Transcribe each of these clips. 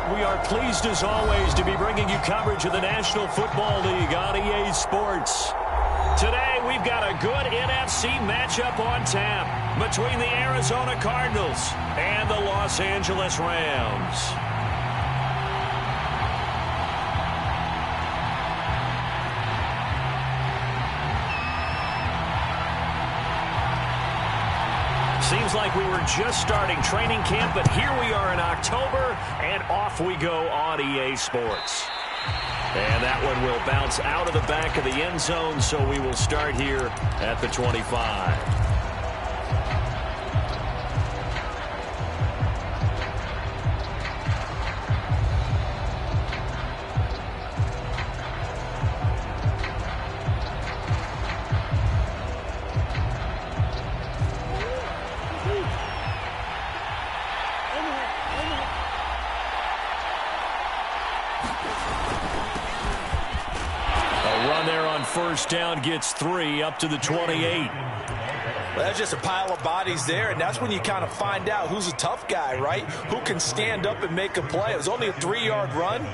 We are pleased as always to be bringing you coverage of the National Football League on EA Sports. Today we've got a good NFC matchup on tap between the Arizona Cardinals and the Los Angeles Rams. Seems like we were just starting training camp, but here we are in October, and off we go on EA Sports. And that one will bounce out of the back of the end zone, so we will start here at the 25. First down gets 3 up to the 28. Well, that's just a pile of bodies there, and that's when you kind of find out who's a tough guy, right? Who can stand up and make a play. It was only a 3-yard run,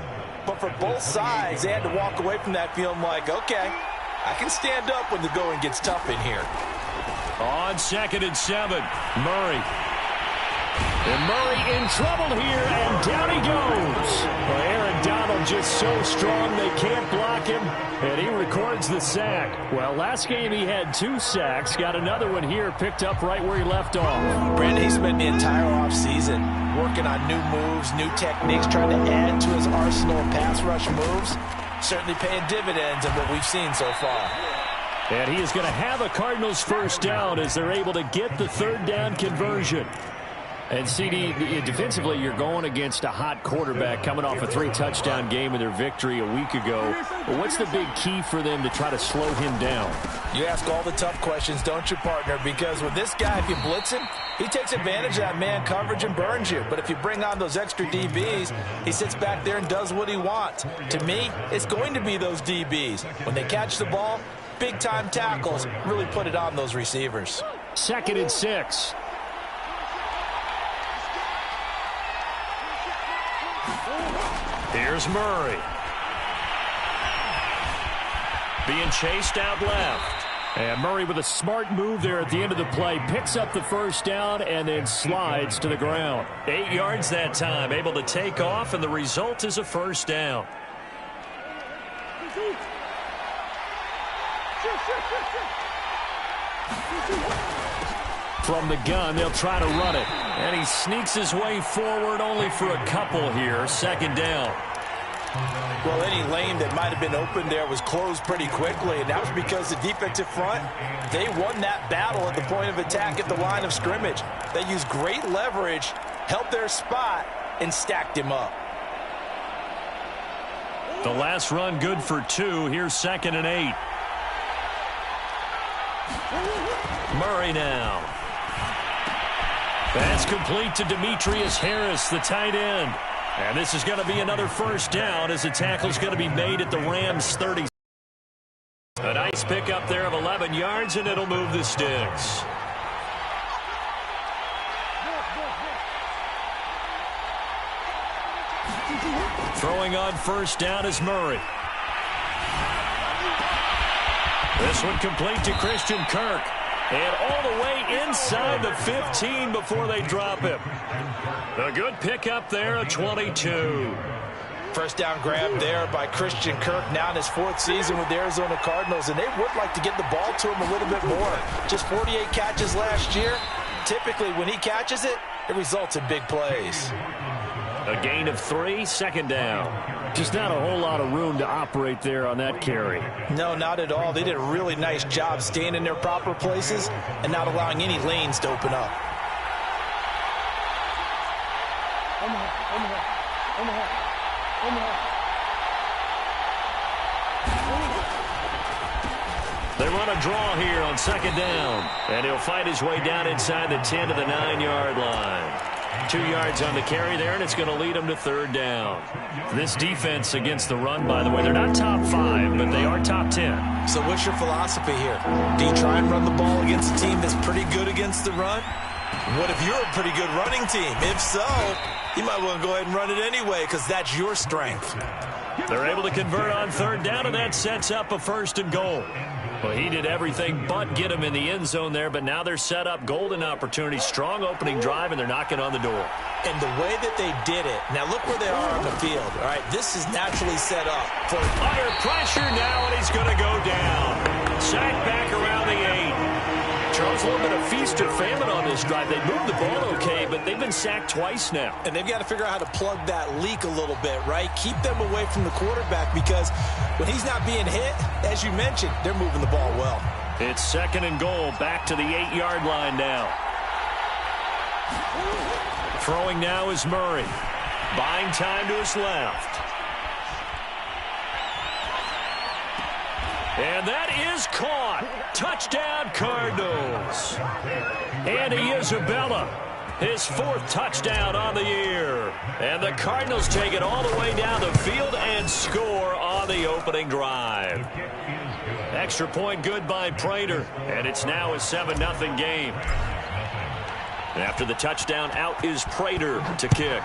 but for both sides, they had to walk away from that feeling like, okay, I can stand up when the going gets tough in here. On 2nd and 7, Murray. And Murray in trouble here, and down he goes. Well, Aaron Donald just so strong they can't block him, and he records the sack. Well, last game he had 2 sacks. Got another one here picked up right where he left off. Brandon, he spent the entire offseason working on new moves, new techniques, trying to add to his arsenal of pass rush moves. Certainly paying dividends in what we've seen so far. And he is going to have a Cardinals first down as they're able to get the 3rd down conversion. And, CD, defensively, you're going against a hot quarterback coming off a 3-touchdown game in their victory a week ago. But what's the big key for them to try to slow him down? You ask all the tough questions, don't you, partner? Because with this guy, if you blitz him, he takes advantage of that man coverage and burns you. But if you bring on those extra DBs, he sits back there and does what he wants. To me, it's going to be those DBs. When they catch the ball, big-time tackles really put it on those receivers. 2nd and 6. Here's Murray. Being chased out left. And Murray with a smart move there at the end of the play. Picks up the first down and then slides to the ground. 8 yards that time. Able to take off, and the result is a first down. From the gun, they'll try to run it. And he sneaks his way forward only for a couple here. 2nd down. Well, any lane that might have been open there was closed pretty quickly, and that was because the defensive front, they won that battle at the point of attack at the line of scrimmage. They used great leverage, held their spot, and stacked him up. The last run good for 2. Here's 2nd and 8. Murray now. That's complete to Demetrius Harris, the tight end. And this is going to be another first down as the tackle's going to be made at the Rams' 30. A nice pickup there of 11 yards, and it'll move the sticks. Throwing on first down is Murray. This one complete to Christian Kirk. And all the way inside the 15 before they drop him. A good pickup there at 22. First down grab there by Christian Kirk, now in his 4th season with the Arizona Cardinals, and they would like to get the ball to him a little bit more. Just 48 catches last year. Typically, when he catches it, it results in big plays. A gain of 3, 2nd down. Just not a whole lot of room to operate there on that carry. No, not at all. They did a really nice job staying in their proper places and not allowing any lanes to open up. They run a draw here on 2nd down. And he'll fight his way down inside the 10 to the 9-yard line. 2 yards on the carry there, and it's going to lead them to 3rd down. This defense against the run, by the way, they're not top 5, but they are top 10. So what's your philosophy here? Do you try and run the ball against a team that's pretty good against the run? What if you're a pretty good running team? If so, you might want to go ahead and run it anyway because that's your strength. They're able to convert on third down, and that sets up a 1st and goal. Well, he did everything but get him in the end zone there, but now they're set up golden opportunity. Strong opening drive, and they're knocking on the door. And the way that they did it, now look where they are on the field. All right, this is naturally set up for under pressure now, and he's going to go down. Sacked back around the 8. Charles, a little bit of feast or famine on this drive. They moved the ball okay, but they've been sacked twice now. And they've got to figure out how to plug that leak a little bit, right? Keep them away from the quarterback because when he's not being hit, as you mentioned, they're moving the ball well. It's 2nd and goal, back to the 8-yard line now. Throwing now is Murray. Buying time to his left. And that is caught. Touchdown, Cardinals. Andy Isabella, his 4th touchdown on the year. And the Cardinals take it all the way down the field and score on the opening drive. Extra point good by Prater, and it's now a 7-0 game. After the touchdown, out is Prater to kick.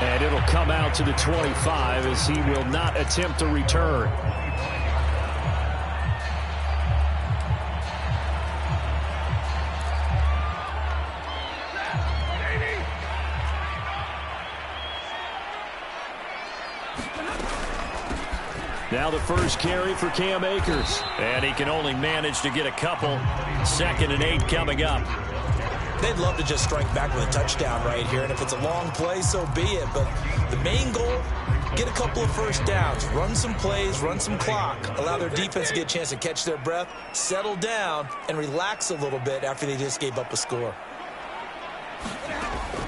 And it'll come out to the 25 as he will not attempt to return. Now the first carry for Cam Akers. And he can only manage to get a couple. 2nd and 8 coming up. They'd love to just strike back with a touchdown right here, and if it's a long play, so be it. But the main goal, get a couple of first downs, run some plays, run some clock, allow their defense to get a chance to catch their breath, settle down, and relax a little bit after they just gave up a score.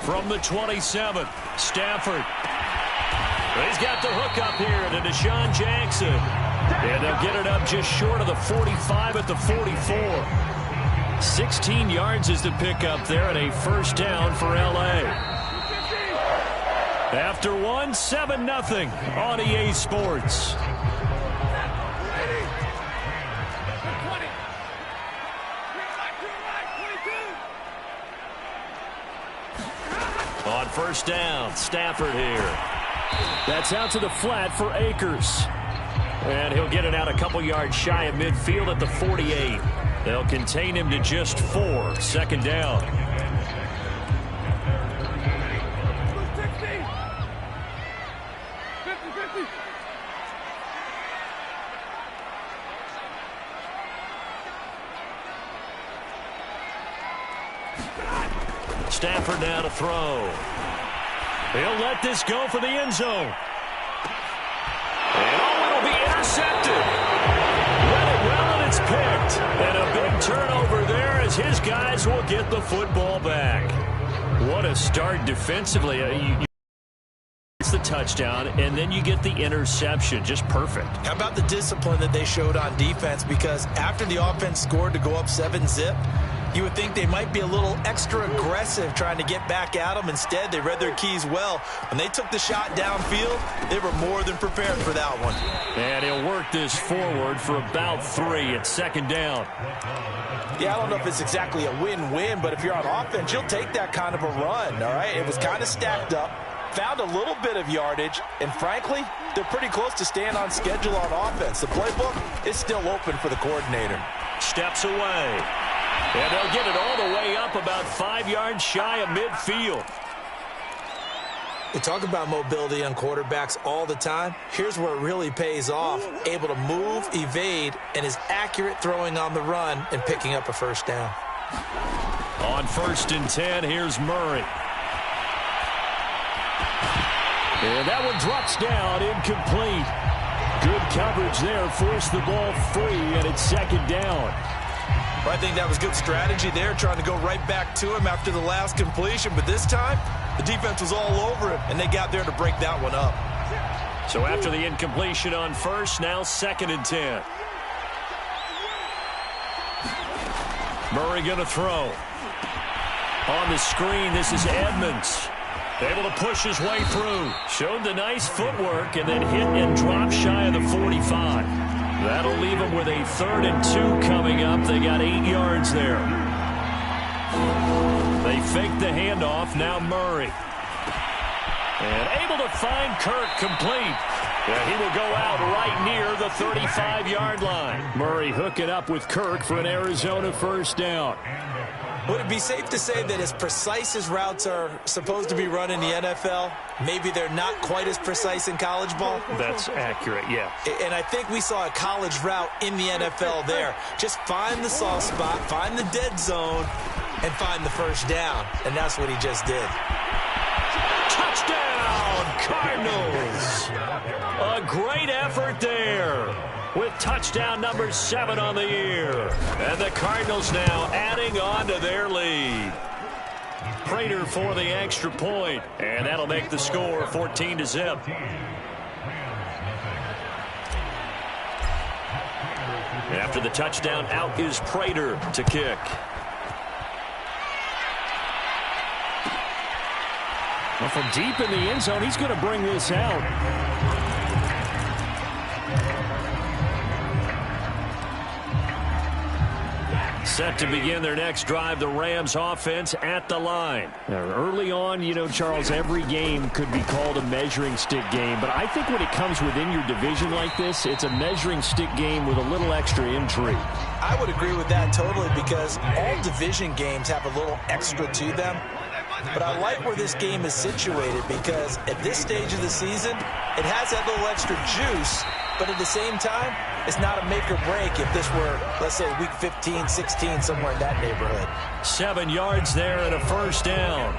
From the 27, Stafford. He's got the hook up here to Deshaun Jackson. And they'll get it up just short of the 45 at the 44. 16 yards is the pickup there and a 1st down for L.A. After 7-0 on EA Sports. On 1st down, Stafford here. That's out to the flat for Akers. And he'll get it out a couple yards shy of midfield at the 48. They'll contain him to just 4. 2nd down. Stafford now to throw. He'll let this go for the end zone. And it'll be intercepted. Read it well, and it's picked. And a big turnover there as his guys will get the football back. What a start defensively. It's the touchdown, and then you get the interception. Just perfect. How about the discipline that they showed on defense? Because after the offense scored to go up 7-zip, you would think they might be a little extra aggressive trying to get back at them. Instead, they read their keys well. When they took the shot downfield, they were more than prepared for that one. And he'll work this forward for about 3 at 2nd down. Yeah, I don't know if it's exactly a win-win, but if you're on offense, you'll take that kind of a run, all right? It was kind of stacked up, found a little bit of yardage, and frankly, they're pretty close to staying on schedule on offense. The playbook is still open for the coordinator. Steps away. And they'll get it all the way up about 5 yards shy of midfield. We talk about mobility on quarterbacks all the time. Here's where it really pays off. Able to move, evade, and is accurate throwing on the run and picking up a 1st down. On 1st and 10, here's Murray. And that one drops down, incomplete. Good coverage there, forced the ball free, and it's 2nd down. Well, I think that was good strategy there, trying to go right back to him after the last completion. But this time, the defense was all over him, and they got there to break that one up. So after the incompletion on 1st, now 2nd and 10. Murray going to throw. On the screen, this is Edmonds. Able to push his way through. Showed the nice footwork and then hit and drop shy of the 45. That'll leave them with a 3rd and 2 coming up. They got 8 yards there. They fake the handoff. Now Murray. And able to find Kirk complete. Yeah, he will go out right near the 35-yard line. Murray hooking up with Kirk for an Arizona first down. Would it be safe to say that as precise as routes are supposed to be run in the NFL, maybe they're not quite as precise in college ball? That's accurate, yeah. And I think we saw a college route in the NFL there. Just find the soft spot, find the dead zone, and find the first down. And that's what he just did. Touchdown, Cardinals! A great effort there with touchdown number 7 on the year. And the Cardinals now adding on to their lead. Prater for the extra point, and that'll make the score 14-0. After the touchdown, out is Prater to kick. Well, from deep in the end zone, he's going to bring this out. Set to begin their next drive, the Rams offense at the line. Now, early on, you know, Charles, every game could be called a measuring stick game. But I think when it comes within your division like this, it's a measuring stick game with a little extra intrigue. I would agree with that totally because all division games have a little extra to them. But I like where this game is situated because at this stage of the season, it has that little extra juice. But at the same time, it's not a make or break if this were, let's say, week 15, 16, somewhere in that neighborhood. 7 yards there and a first down.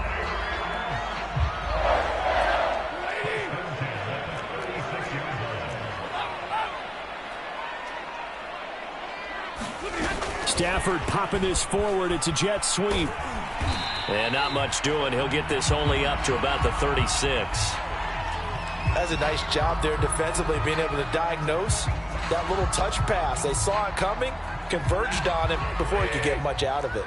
Stafford popping this forward. It's a jet sweep. And not much doing. He'll get this only up to about the 36. That's a nice job there defensively, being able to diagnose that little touch pass. They saw it coming, converged on him before he could get much out of it.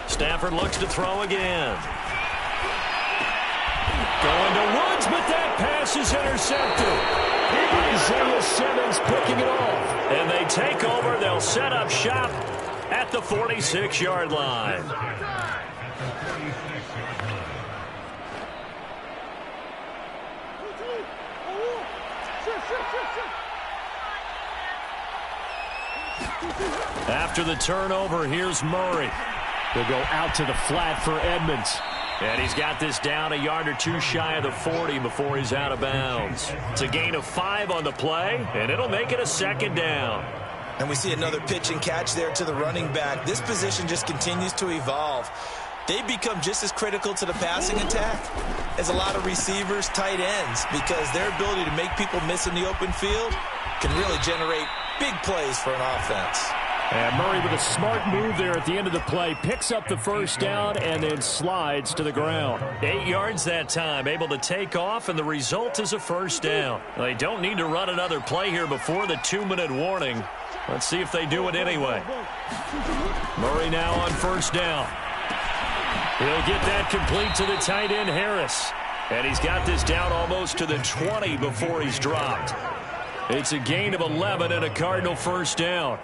Stafford looks to throw again. Going to Woods, but that pass is intercepted. Isaiah Simmons picking it off. And they take over. They'll set up shop at the 46-yard line. After the turnover, here's Murray. They'll go out to the flat for Edmonds. And he's got this down a yard or two shy of the 40 before he's out of bounds. It's a gain of 5 on the play, and it'll make it a second down. And we see another pitch and catch there to the running back. This position just continues to evolve. They become just as critical to the passing attack as a lot of receivers, tight ends, because their ability to make people miss in the open field can really generate big plays for an offense. And Murray with a smart move there at the end of the play. Picks up the first down and then slides to the ground. 8 yards that time. Able to take off, and the result is a first down. They don't need to run another play here before the 2-minute warning. Let's see if they do it anyway. Murray now on first down. He'll get that complete to the tight end, Harris. And he's got this down almost to the 20 before he's dropped. It's a gain of 11 and a Cardinal first down.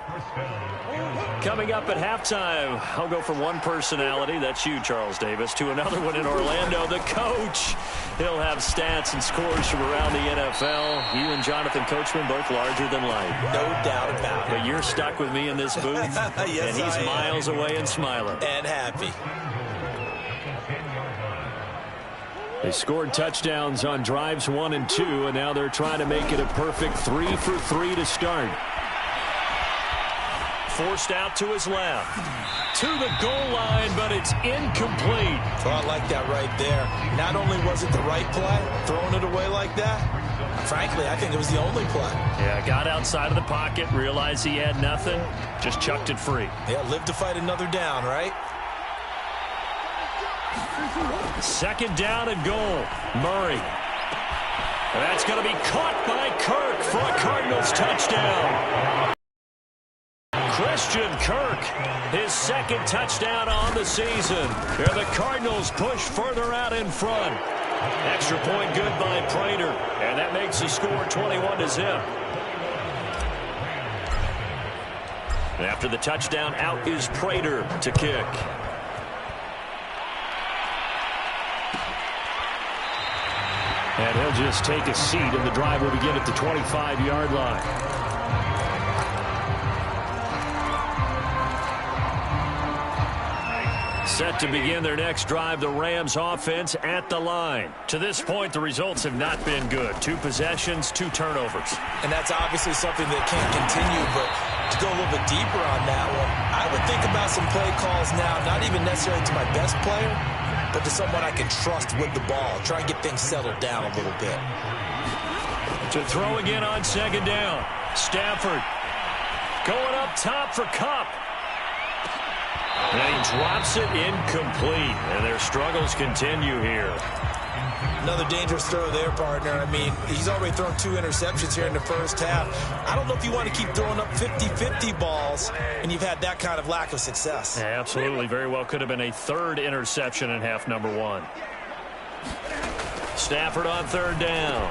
Coming up at halftime, I'll go from one personality, that's you, Charles Davis, to another one in Orlando, the coach. He'll have stats and scores from around the NFL. You and Jonathan Coachman both larger than life. No doubt about it. But you're stuck with me in this booth, yes, and he's miles away and smiling. And happy. They scored touchdowns on drives 1 and 2, and now they're trying to make it a perfect 3 for 3 to start. Forced out to his left. To the goal line, but it's incomplete. Well, I like that right there. Not only was it the right play, throwing it away like that, frankly, I think it was the only play. Yeah, got outside of the pocket, realized he had nothing, just chucked it free. Yeah, live to fight another down, right? Second down and goal. Murray. That's going to be caught by Kirk for a Cardinals touchdown. Christian Kirk, his second touchdown on the season. Here the Cardinals push further out in front. Extra point good by Prater, and that makes the score 21-0. After the touchdown, out is Prater to kick. And he'll just take a seat, and the drive will begin at the 25-yard line. Set to begin their next drive, the Rams offense at the line. To this point, the results have not been good. 2 possessions, 2 turnovers. And that's obviously something that can't continue, but to go a little bit deeper on that one, I would think about some play calls now, not even necessarily to my best player, but to someone I can trust with the ball. Try and get things settled down a little bit. To throw again on second down. Stafford going up top for Kupp. And he drops it incomplete. And their struggles continue here. Another dangerous throw there, partner. I mean, he's already thrown 2 interceptions here in the first half. I don't know if you want to keep throwing up 50-50 balls, and you've had that kind of lack of success. Yeah, absolutely. Very well could have been a 3rd interception in half number 1. Stafford on 3rd down.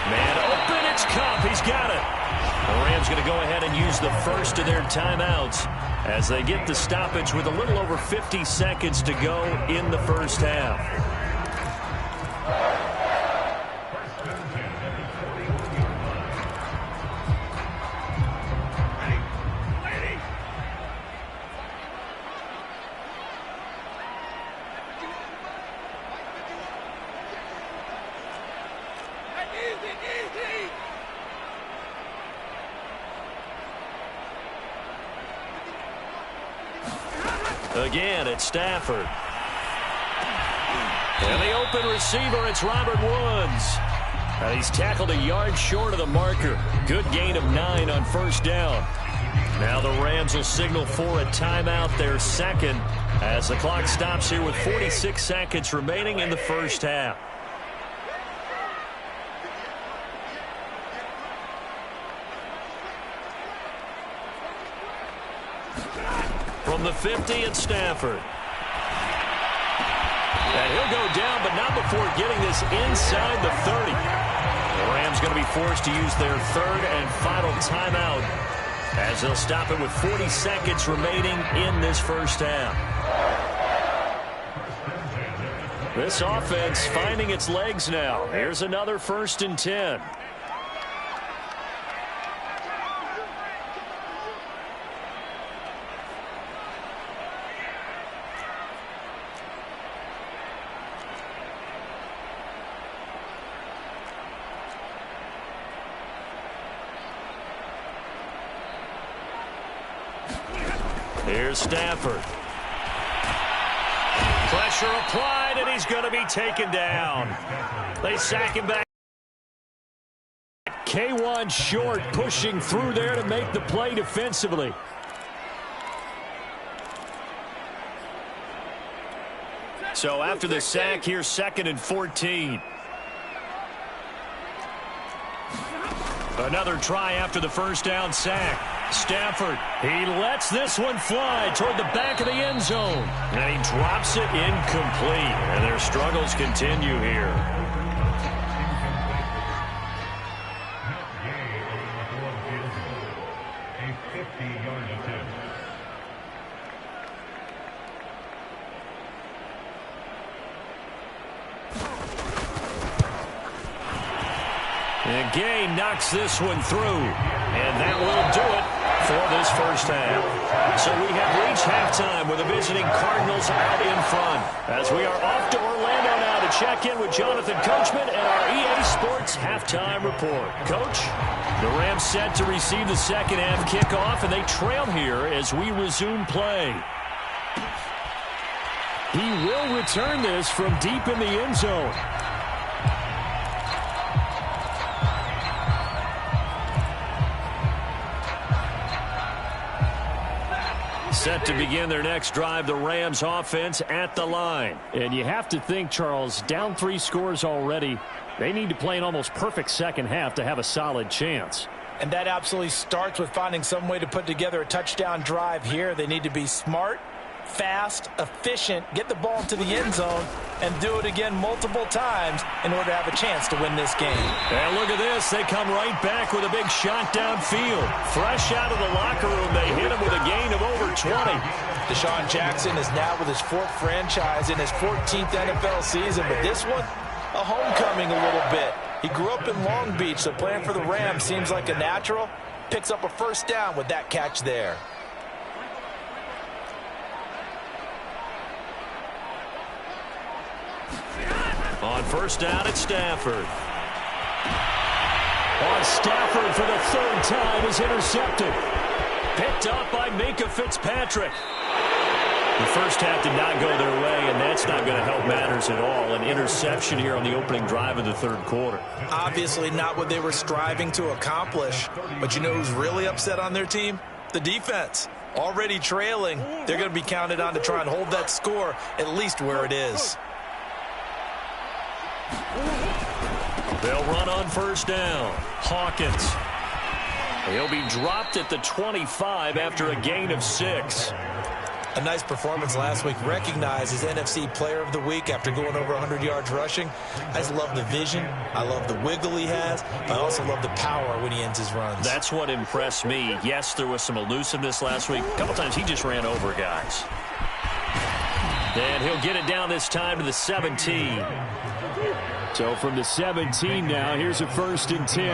Man open, it's Kupp. He's got it. The Rams going to go ahead and use the first of their timeouts as they get the stoppage with a little over 50 seconds to go in the first half. Again, it's Stafford. And the open receiver, it's Robert Woods. And he's tackled a yard short of the marker. Good gain of 9 on first down. Now the Rams will signal for a timeout, their second, as the clock stops here with 46 seconds remaining in the first half. From the 50, it's Stafford. And he'll go down, but not before getting this inside the 30. The Rams going to be forced to use their 3rd and final timeout as they'll stop it with 40 seconds remaining in this first half. This offense finding its legs now. Here's another 1st and 10. Here's Stafford. Pressure applied, and he's going to be taken down. They sack him back. K1 short, pushing through there to make the play defensively. So after the sack, here's 2nd and 14. Another try after the first down sack. Stafford, he lets this one fly toward the back of the end zone. And he drops it incomplete. And their struggles continue here. And Gay knocks this one through. And that will do it for this first half. So we have reached halftime with the visiting Cardinals out in front. As we are off to Orlando now to check in with Jonathan Coachman and our EA Sports halftime report. Coach, the Rams set to receive the second half kickoff, and they trail here as we resume play. He will return this from deep in the end zone. Set to begin their next drive, the Rams offense at the line. And you have to think, Charles, down 3 scores already. They need to play an almost perfect second half to have a solid chance. And that absolutely starts with finding some way to put together a touchdown drive here. They need to be smart fast, efficient, get the ball to the end zone, and do it again multiple times in order to have a chance to win this game. And look at this. They come right back with a big shot downfield. Fresh out of the locker room, they hit him with a gain of over 20. Deshaun Jackson is now with his 4th franchise in his 14th NFL season, but this one, a homecoming a little bit. He grew up in Long Beach, so playing for the Rams seems like a natural. Picks up a first down with that catch there. On first down, it's Stafford. On Stafford for the 3rd time is intercepted. Picked up by Minkah Fitzpatrick. The first half did not go their way, and that's not going to help matters at all. An interception here on the opening drive of the 3rd quarter. Obviously not what they were striving to accomplish. But you know who's really upset on their team? The defense. Already trailing. They're going to be counted on to try and hold that score at least where it is. They'll run on first down. Hawkins. He'll be dropped at the 25 after a gain of 6. A nice performance last week. Recognized as NFC Player of the Week after going over 100 yards rushing. I just love the vision. I love the wiggle he has. But I also love the power when he ends his runs. That's what impressed me. Yes, there was some elusiveness last week. A couple times he just ran over guys. And he'll get it down this time to the 17. So from the 17 now, here's a 1st and 10.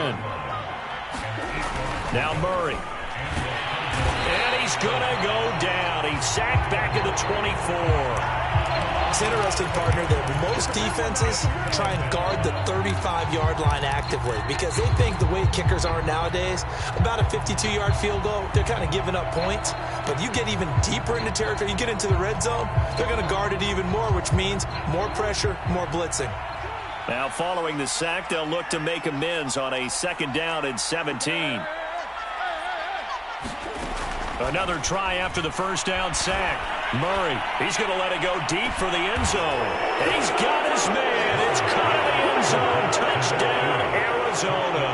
Now Murray. And he's going to go down. He's sacked back at the 24. It's interesting, partner, that most defenses try and guard the 35-yard line actively because they think the way kickers are nowadays, about a 52-yard field goal, they're kind of giving up points. But you get even deeper into territory, you get into the red zone, they're going to guard it even more, which means more pressure, more blitzing. Now following the sack, they'll look to make amends on a 2nd down and 17. Another try after the first down sack. Murray, he's going to let it go deep for the end zone. And he's got his man. It's caught in the end zone. Touchdown, Arizona.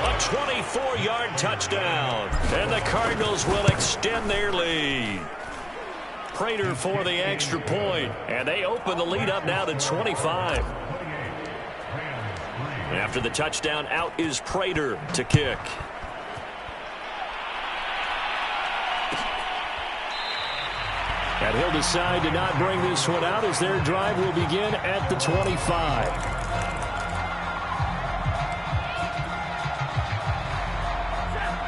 A 24-yard touchdown. And the Cardinals will extend their lead. Prater for the extra point. And they open the lead up now to 25. After the touchdown, out is Prater to kick. And he'll decide to not bring this one out as their drive will begin at the 25.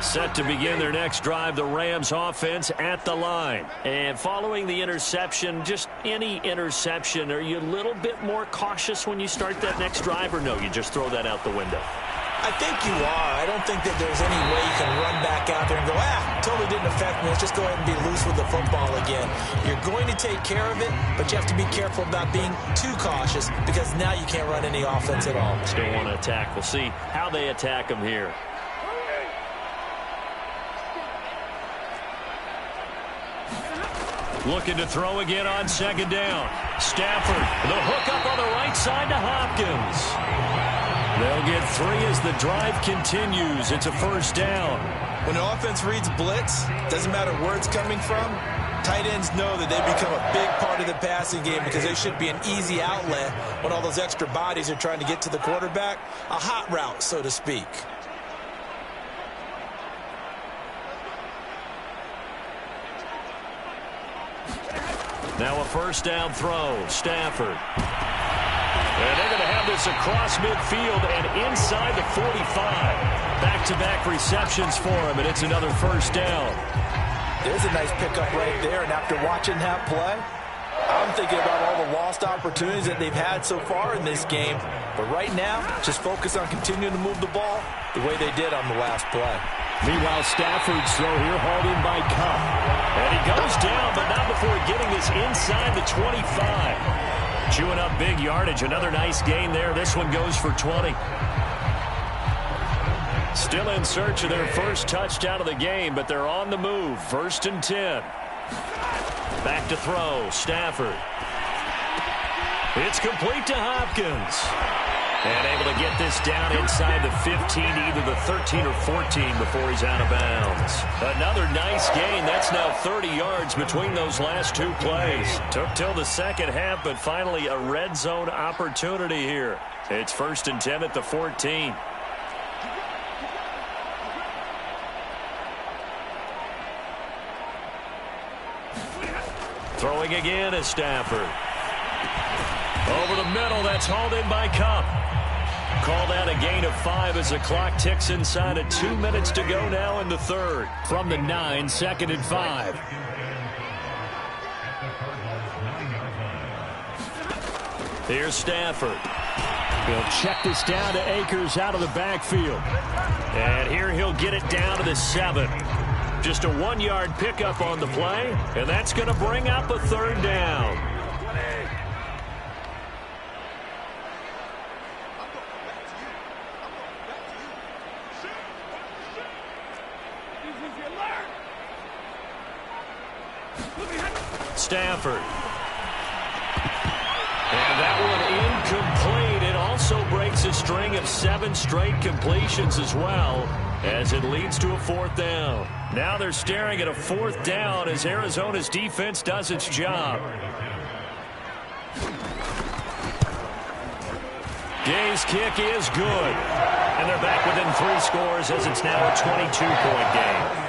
Set to begin their next drive, the Rams offense at the line. And following the interception, just any interception, are you a little bit more cautious when you start that next drive, or no, you just throw that out the window? I think you are. I don't think that there's any way you can run back out there and go, totally didn't affect me. Let's just go ahead and be loose with the football again. You're going to take care of it, but you have to be careful about being too cautious because now you can't run any offense at all. Still want to attack. We'll see how they attack him here. Looking to throw again on 2nd down. Stafford, the hook up on the right side to Hopkins. They'll get 3 as the drive continues. It's a 1st down. When the offense reads blitz, doesn't matter where it's coming from, tight ends know that they become a big part of the passing game because they should be an easy outlet when all those extra bodies are trying to get to the quarterback. A hot route, so to speak. Now a 1st down throw. Stafford. And they're going to have this across midfield and inside the 45. Back-to-back receptions for him, and it's another 1st down. There's a nice pickup right there, and after watching that play, I'm thinking about all the lost opportunities that they've had so far in this game. But right now, just focus on continuing to move the ball the way they did on the last play. Meanwhile, Stafford's throw here hauled in by Cup. And he goes down, but not before getting this inside the 25. Chewing up big yardage. Another nice gain there. This one goes for 20. Still in search of their first touchdown of the game, but they're on the move. 1st and 10. Back to throw. Stafford. It's complete to Hopkins. And able to get this down inside the 15, either the 13 or 14 before he's out of bounds. Another nice gain. That's now 30 yards between those last two plays. Took till the second half, but finally a red zone opportunity here. It's 1st and 10 at the 14. Throwing again is Stafford. Over the middle, that's hauled in by Cup. Called out a gain of 5 as the clock ticks inside of 2 minutes to go now in the third. From the 9, 2nd and 5. Here's Stafford. He'll check this down to Akers out of the backfield. And here he'll get it down to the 7. Just a 1-yard pickup on the play, and that's going to bring up a third down. Stafford. And that one incomplete. It also breaks a string of 7 straight completions as well, as it leads to a 4th down. Now they're staring at a 4th down as Arizona's defense does its job. Gay's kick is good. And they're back within 3 scores as it's now a 22-point game.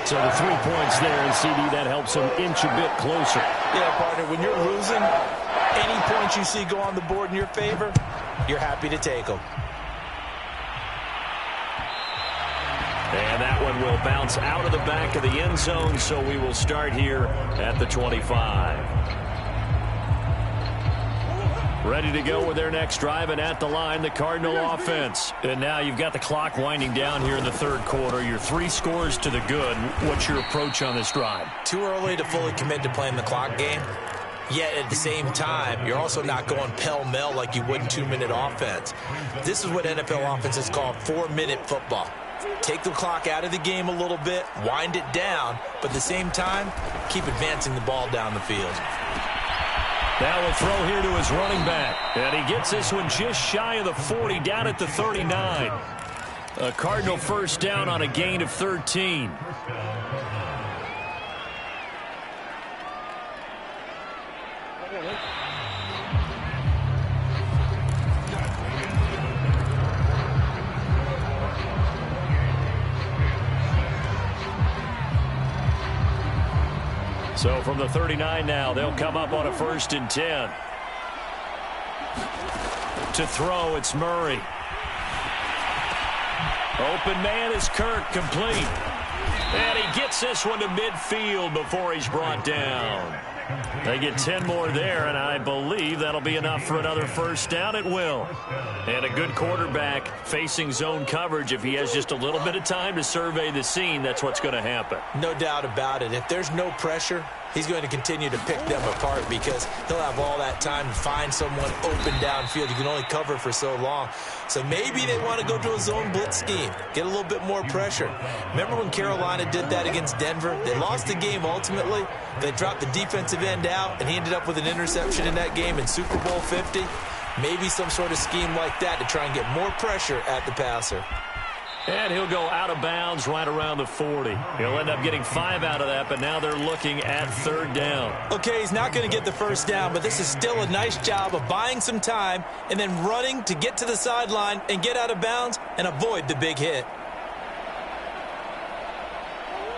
So the 3 points there, and CD, that helps them inch a bit closer. Yeah, partner, when you're losing, any points you see go on the board in your favor, you're happy to take them. And that one will bounce out of the back of the end zone, so we will start here at the 25. Ready to go with their next drive, and at the line, the Cardinal offense. And now you've got the clock winding down here in the third quarter. You're 3 scores to the good. What's your approach on this drive? Too early to fully commit to playing the clock game. Yet at the same time, you're also not going pell-mell like you would in 2-minute offense. This is what NFL offenses call 4-minute football. Take the clock out of the game a little bit, wind it down, but at the same time, keep advancing the ball down the field. Now we'll throw here to his running back. And he gets this one just shy of the 40, down at the 39. A Cardinal first down on a gain of 13. So from the 39 now, they'll come up on a 1st and 10. To throw, it's Murray. Open man is Kirk, complete. And he gets this one to midfield before he's brought down. They get 10 more there, and I believe that'll be enough for another first down. It will. And a good quarterback facing zone coverage. If he has just a little bit of time to survey the scene, that's what's going to happen. No doubt about it. If there's no pressure, he's going to continue to pick them apart because he'll have all that time to find someone open downfield. You can only cover for so long. So maybe they want to go to a zone blitz scheme, get a little bit more pressure. Remember when Carolina did that against Denver? They lost the game ultimately. They dropped the defensive end out, and he ended up with an interception in that game in Super Bowl 50. Maybe some sort of scheme like that to try and get more pressure at the passer. And he'll go out of bounds right around the 40. He'll end up getting 5 out of that, but now they're looking at 3rd down. Okay, he's not going to get the first down, but this is still a nice job of buying some time and then running to get to the sideline and get out of bounds and avoid the big hit.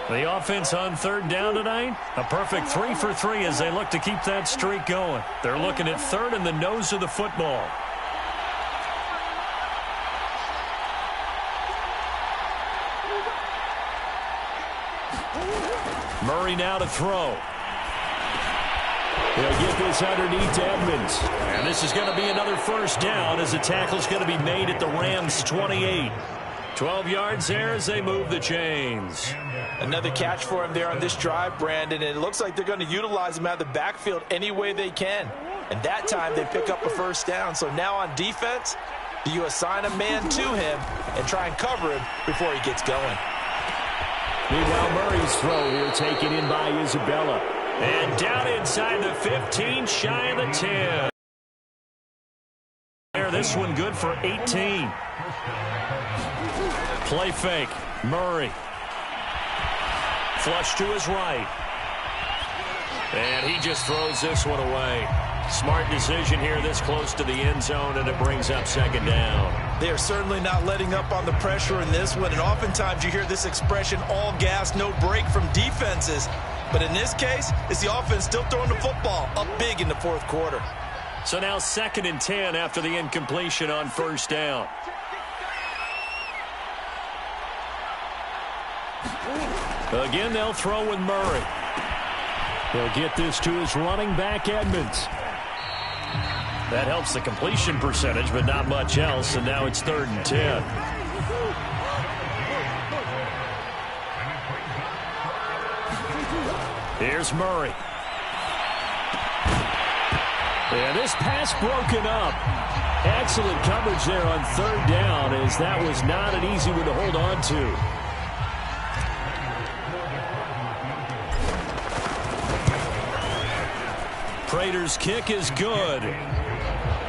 The offense on 3rd down tonight, a perfect 3 for 3 as they look to keep that streak going. They're looking at 3rd and the nose of the football. Murray now to throw. He'll get this underneath to Edmonds. And this is going to be another first down as the tackle's going to be made at the Rams' 28. 12 yards there as they move the chains. Another catch for him there on this drive, Brandon, and it looks like they're going to utilize him out of the backfield any way they can. And that time they pick up a first down. So now on defense, do you assign a man to him and try and cover him before he gets going? Meanwhile, Murray's throw here taken in by Isabella. And down inside the 15, shy of the 10. this one good for 18. Play fake. Murray. Flush to his right. And he just throws this one away. Smart decision here this close to the end zone, and it brings up second down. They are certainly not letting up on the pressure in this one, and oftentimes you hear this expression, all gas, no break from defenses. But in this case, it's the offense still throwing the football up big in the fourth quarter. So now 2nd and 10 after the incompletion on first down. Again, they'll throw with Murray. He'll get this to his running back, Edmonds. That helps the completion percentage, but not much else, and now it's 3rd and 10. Here's Murray. And this pass broken up. Excellent coverage there on 3rd down, as that was not an easy one to hold on to. Prater's kick is good.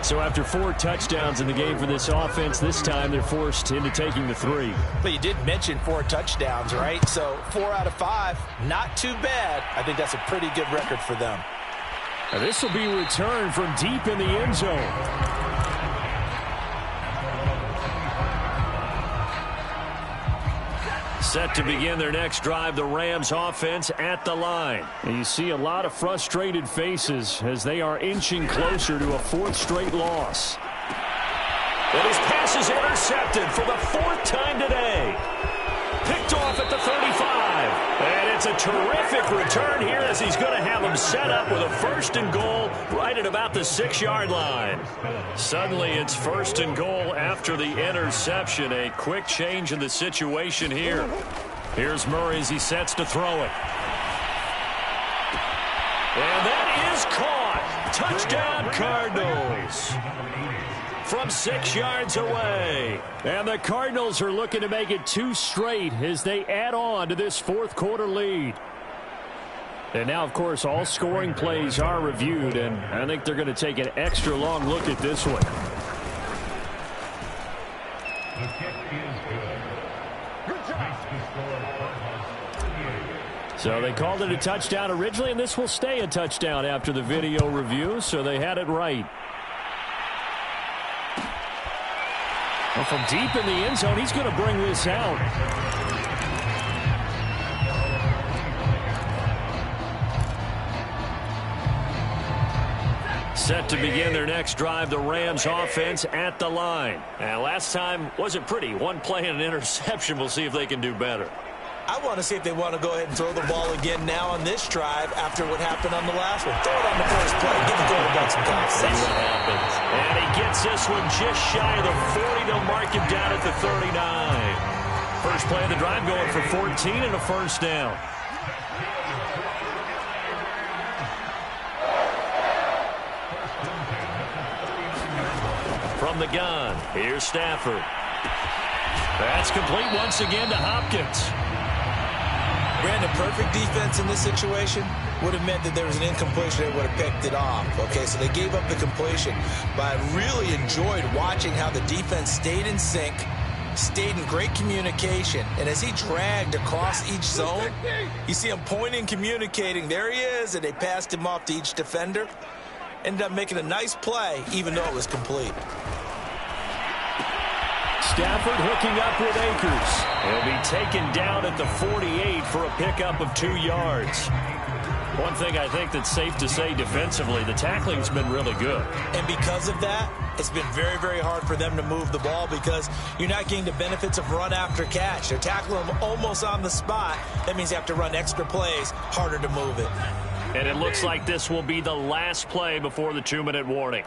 So after 4 touchdowns in the game for this offense, this time they're forced into taking the 3. But you did mention 4 touchdowns, right? So 4 out of 5, not too bad. I think that's a pretty good record for them. Now this will be returned from deep in the end zone. Set to begin their next drive, the Rams offense at the line. And you see a lot of frustrated faces as they are inching closer to a 4th straight loss. And his pass is intercepted for the 4th time today. Picked off at the 35. And it's a terrific return here as he's going to have him set up with a 1st and goal right at about the 6-yard line. Suddenly it's 1st and goal after the interception. A quick change in the situation here. Here's Murray as he sets to throw it. And that is caught. Touchdown, Cardinals. From 6 yards away. And the Cardinals are looking to make it 2 straight as they add on to this 4th quarter lead. And now, of course, all scoring plays are reviewed, and I think they're going to take an extra long look at this one. So they called it a touchdown originally, and this will stay a touchdown after the video review, so they had it right. Well, from deep in the end zone, he's going to bring this out. Set to begin their next drive, the Rams offense at the line. And last time wasn't pretty. 1 play and an interception. We'll see if they can do better. I want to see if they want to go ahead and throw the ball again now on this drive after what happened on the last one. Throw it on the first play. Give the quarterback some confidence. See what happens. And he gets this one just shy of the 40. They'll mark him down at the 39. First play of the drive going for 14 and a 1st down. From the gun, here's Stafford. That's complete once again to Hopkins. Brandon, perfect defense in this situation would have meant that there was an incompletion. They would have picked it off. Okay, so they gave up the completion. But I really enjoyed watching how the defense stayed in sync, stayed in great communication. And as he dragged across each zone, you see him pointing, communicating. There he is, and they passed him off to each defender. Ended up making a nice play, even though it was complete. Stafford hooking up with Akers. He'll be taken down at the 48 for a pickup of 2 yards. One thing I think that's safe to say defensively, the tackling's been really good. And because of that, it's been very, very hard for them to move the ball because you're not getting the benefits of run after catch. They're tackling them almost on the spot. That means you have to run extra plays, harder to move it. And it looks like this will be the last play before the 2-minute warning.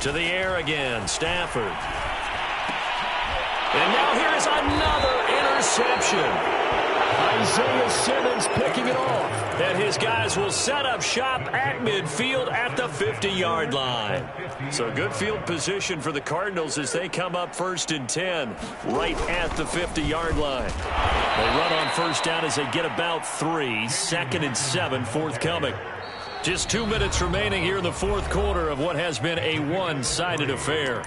To the air again, Stafford. And now here is another interception. Isaiah Simmons picking it off. And his guys will set up shop at midfield at the 50-yard line. So good field position for the Cardinals as they come up 1st and 10 right at the 50-yard line. They run on 1st down as they get about 3. 2nd and 7 forthcoming. Just 2 minutes remaining here in the fourth quarter of what has been a one-sided affair.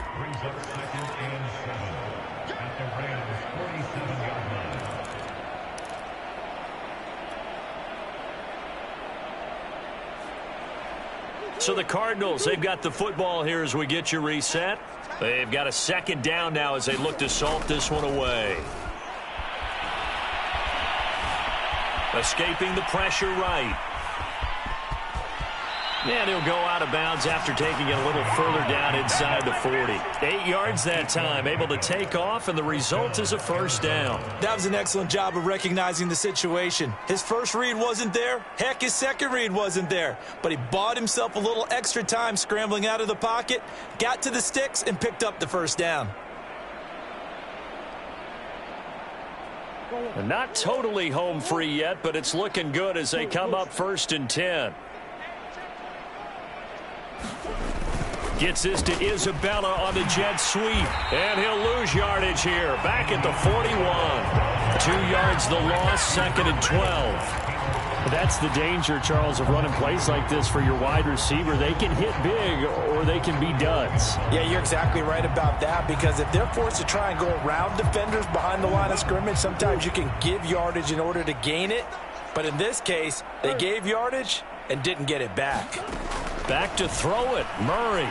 So the Cardinals, they've got the football here as we get you reset. They've got a second down now as they look to salt this one away. Escaping the pressure right. And he'll go out of bounds after taking it a little further down inside the 40. 8 yards that time, able to take off, and the result is a first down. That was an excellent job of recognizing the situation. His first read wasn't there. Heck, his second read wasn't there. But he bought himself a little extra time scrambling out of the pocket, got to the sticks, and picked up the first down. And not totally home free yet, but it's looking good as they come up 1st and 10. Gets this to Isabella on the jet sweep. And he'll lose yardage here. Back at the 41. 2 yards the loss, 2nd and 12. That's the danger, Charles, of running plays like this for your wide receiver. They can hit big or they can be duds. Yeah, you're exactly right about that, because if they're forced to try and go around defenders behind the line of scrimmage, sometimes you can give yardage in order to gain it. But in this case, they gave yardage and didn't get it back. Back to throw it, Murray.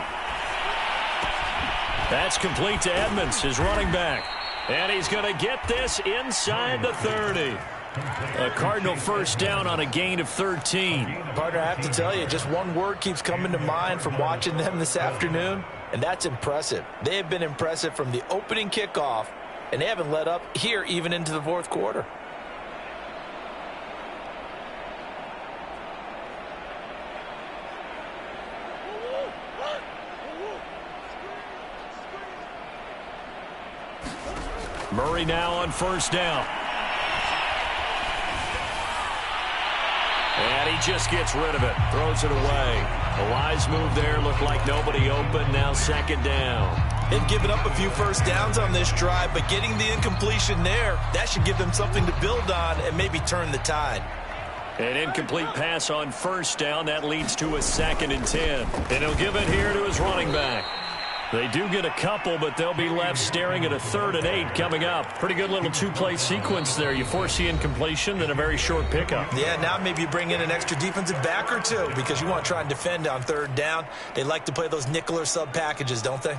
That's complete to Edmonds, his running back. And he's going to get this inside the 30. A Cardinal first down on a gain of 13. Partner, I have to tell you, just one word keeps coming to mind from watching them this afternoon, and that's impressive. They have been impressive from the opening kickoff, and they haven't let up here even into the fourth quarter. Murray now on first down. And he just gets rid of it. Throws it away. A wise move there. Looked like nobody open. Now 2nd down. They've given up a few first downs on this drive, but getting the incompletion there, that should give them something to build on and maybe turn the tide. An incomplete pass on first down. That leads to a 2nd and 10. And he'll give it here to his running back. They do get a couple, but they'll be left staring at a 3rd and 8 coming up. Pretty good little two-play sequence there. You force the incompletion, then a very short pickup. Yeah, now maybe you bring in an extra defensive back or two because you want to try and defend on 3rd down. They like to play those nickel or sub packages, don't they?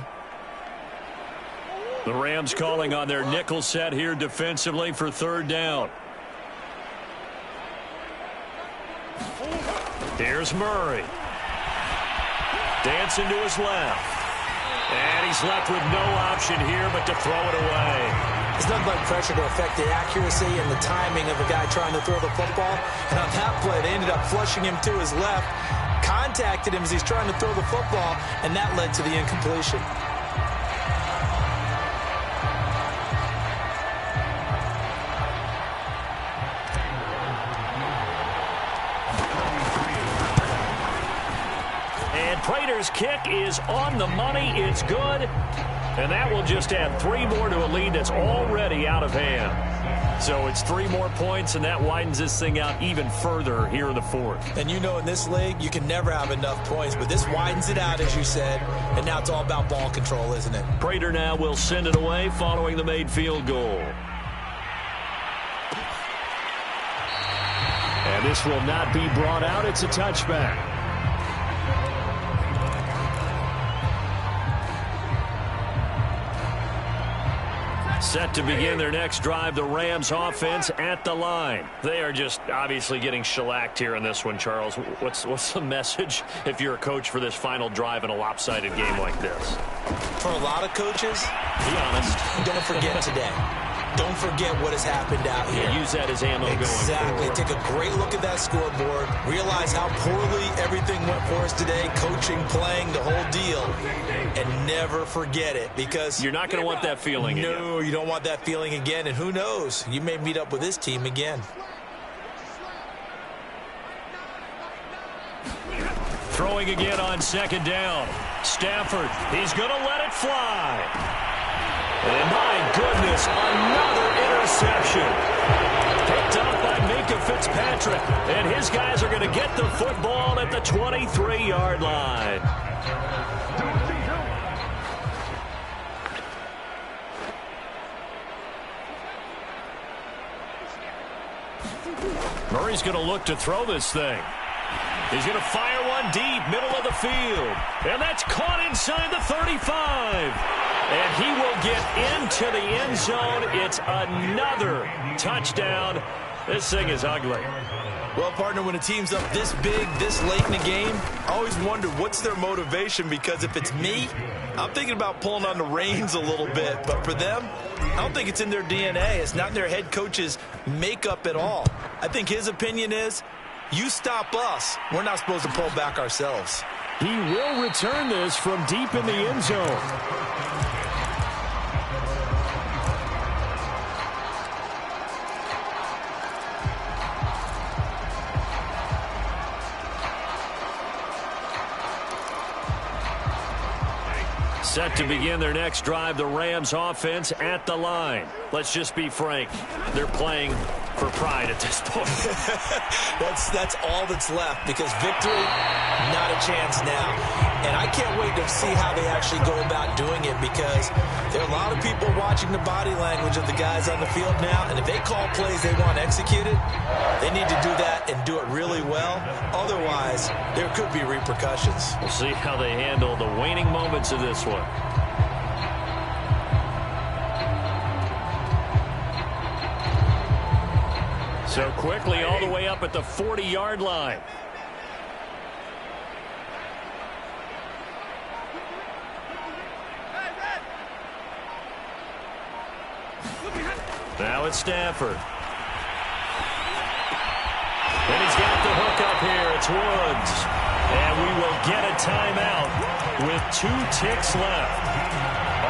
The Rams calling on their nickel set here defensively for 3rd down. Here's Murray. Dancing to his left. And he's left with no option here but to throw it away. It's nothing like pressure to affect the accuracy and the timing of a guy trying to throw the football. And on that play, they ended up flushing him to his left, contacted him as he's trying to throw the football, and that led to the incompletion. Prater's kick is on the money. It's good. And that will just add 3 more to a lead that's already out of hand. So it's 3 more points, and that widens this thing out even further here in the 4th. And you know in this league, you can never have enough points, but this widens it out, as you said, and now it's all about ball control, isn't it? Prater now will send it away following the made field goal. And this will not be brought out. It's a touchback. Set to begin their next drive, the Rams offense at the line. They are just obviously getting shellacked here in this one, Charles. What's the message if you're a coach for this final drive in a lopsided game like this? For a lot of coaches, be honest. Don't forget today. Don't forget what has happened out here. Yeah, use that as ammo going forward. Take a great look at that scoreboard. Realize how poorly everything went for us today. Coaching, playing, the whole deal. And never forget it, because you're not going to want that feeling again. No, you don't want that feeling again. And who knows? You may meet up with this team again. Throwing again on 2nd down. Stafford, he's going to let it fly. And my goodness, another interception. Picked up by Minka Fitzpatrick. And his guys are going to get the football at the 23-yard line. Murray's going to look to throw this thing. He's going to fire one deep, middle of the field. And that's caught inside the 35. And he will get into the end zone. It's another touchdown. This thing is ugly. Well, partner, when a team's up this big, this late in the game, I always wonder what's their motivation, because if it's me, I'm thinking about pulling on the reins a little bit. But for them, I don't think it's in their DNA. It's not in their head coach's makeup at all. I think his opinion is, you stop us, we're not supposed to pull back ourselves. He will return this from deep in the end zone. Set to begin their next drive, the Rams offense at the line. Let's just be frank. They're playing for pride at this point. That's all that's left, because victory, not a chance now. And I can't wait to see how they actually go about doing it, because there are a lot of people watching the body language of the guys on the field now, and if they call plays they want executed, they need to do that and do it really well. Otherwise, there could be repercussions. We'll see how they handle the waning moments of this one. So quickly all the way up at the 40-yard line. Now it's Stafford. And he's got the hook up here. It's Woods. And we will get a timeout with 2 ticks left.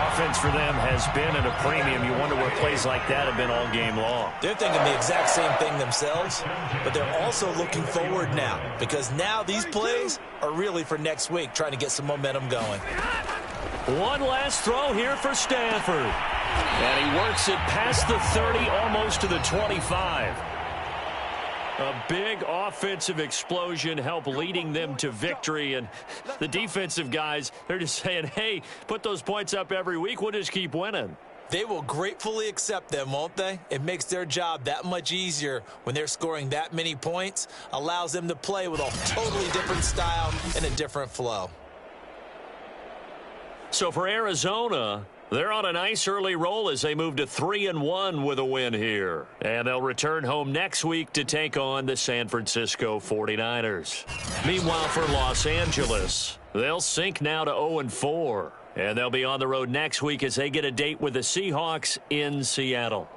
Offense for them has been at a premium. You wonder where plays like that have been all game long. They're thinking the exact same thing themselves, but they're also looking forward now, because now these plays are really for next week, trying to get some momentum going. One last throw here for Stafford. And he works it past the 30, almost to the 25. A big offensive explosion helped leading them to victory. And the defensive guys, they're just saying, hey, put those points up every week. We'll just keep winning. They will gratefully accept them, won't they? It makes their job that much easier when they're scoring that many points. Allows them to play with a totally different style and a different flow. So for Arizona, they're on a nice early roll as they move to 3-1 with a win here. And they'll return home next week to take on the San Francisco 49ers. Meanwhile, for Los Angeles, they'll sink now to 0-4. And they'll be on the road next week as they get a date with the Seahawks in Seattle.